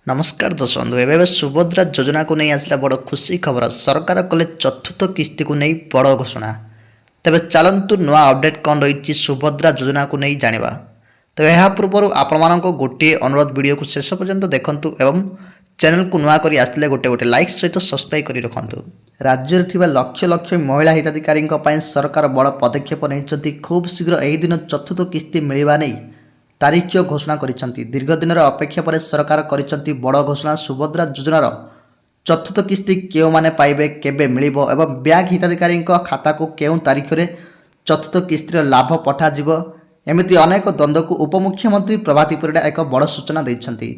नमस्कार दर्शक बंधु एवं सुभद्रा योजना को नहीं आसला बड़ खुशी खबर सरकार कले चतुर्थ किस्ती को नहीं बड़ घोषणा। तेज चलतु नुआ अपडेट कौन रही सुभद्रा योजना को नहीं जाना। तेज यह पूर्व आपण गोटे अनुरोध वीडियो को शेष पर्यंत देखूँ एवं चैनल को नुआ कर आसले गोटे गोटे लाइक सहित सब्सक्राइब कर रखु। राज्य में लक्ष लक्ष महिला हिताधिकारी सरकार बड़ पदक्षेप नहीं खूब शीघ्र यही दिन चतुर्थ किस्ती मिलवा नहीं तारीख घोषणा करिसेंती। दीर्घ दिन अपेक्षा पर सरकार करिसेंती बड़ घोषणा। सुभद्रा योजनार चतुर्थ किस्ती केउ माने पाइबे केबे मिलिबो एवं ब्यांक हिताधिकारी खाता को केउ तारीख रे चतुर्थ किस्तीर लाभ पठा जिवो एमिति अनेक द्वंद्व को उपमुख्यमंत्री प्रभाती परिडा एक बड़ सूचना दैछंती।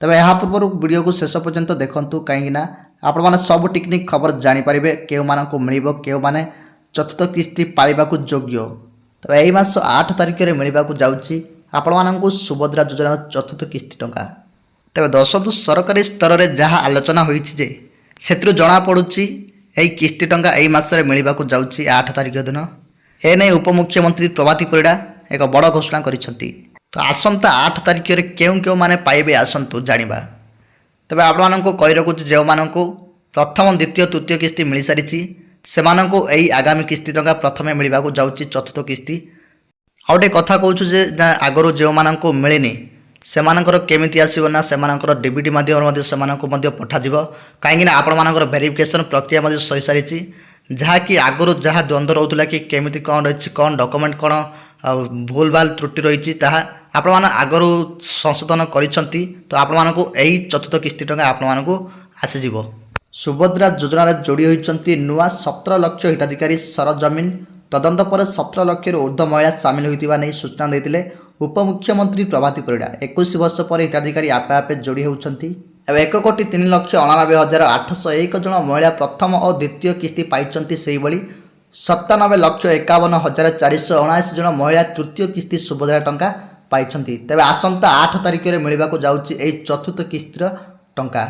तबे यहाँ पूर्व वीडियो को शेष पर्यंत देखंतु कहीं आपण माने सब टेक्निक खबर जानि परिबे केउ मानकु मिलिबो केउ माने चतुर्थ किस्ती पाइबाकु योग्य। तबे एही मास 8 तारिख रे मिलिबाकु जाउची आपको सुभद्रा योजनार चतुर्थ किस्ती टंका। तेज दर्शक सरकारी स्तर में जहाँ आलोचना होती से जमापड़ी यही किस्ती टंका यही मसरे मिलवाक जाऊँगी 8 तारिख दिन। एने उपमुख्यमंत्री प्रभाती परिडा एक बड़ घोषणा करिसेंती। तो आसंता 8 तारिख में केउ केउ माने पाइबे आसंतु जानिबा। तबे आपको कहि रखुछि जो मानकु प्रथम द्वितीय तृतीय किस्ती मिल सारी से यही आगामी किस्ती टंका प्रथमे मिलवाक जाऊँगी चतुर्थ किस्ती। आउ गोटे कथा कहूँ आगु जो मानक मिलनी से केमी आसना से डीबीटी माध्यम से पठाଯିव कहीं आपण मानकर वेरिफिकेशन प्रक्रिया सही सारी जहाँकि आगु जहाँ द्वंद्व रोला कि केमी कौन रही कौन डॉक्यूमेंट कौन भूल भाल त्रुटि रही आपण मैंने आगु संशोधन करिसेंती। तो आपण मानक यही चतुर्थ किस्ती टंका आपण मानक आसीजिव। सुभद्रा योजना जोड़ी होती नुआ 17 लक्ष हिताधिकारी सरजमीन तदंत पर 17 लक्ष ऊर्ध्व महिला सामिल होता नहीं सूचना देते उपमुख्यमंत्री प्रभाती परिडा। 21 वर्ष पर हिताधिकारी आपे आपे जोड़ी होती। 1,03,98,801 जन महिला प्रथम और द्वितीय किस्ती पाई। से 97,51,479 जन महिला तृतीय किस्ती सुभद्रा टंका पाई। तेज आसंता 8 तारिख में मिलवाक जाऊँगी चतुर्थ किस्तीर टंका।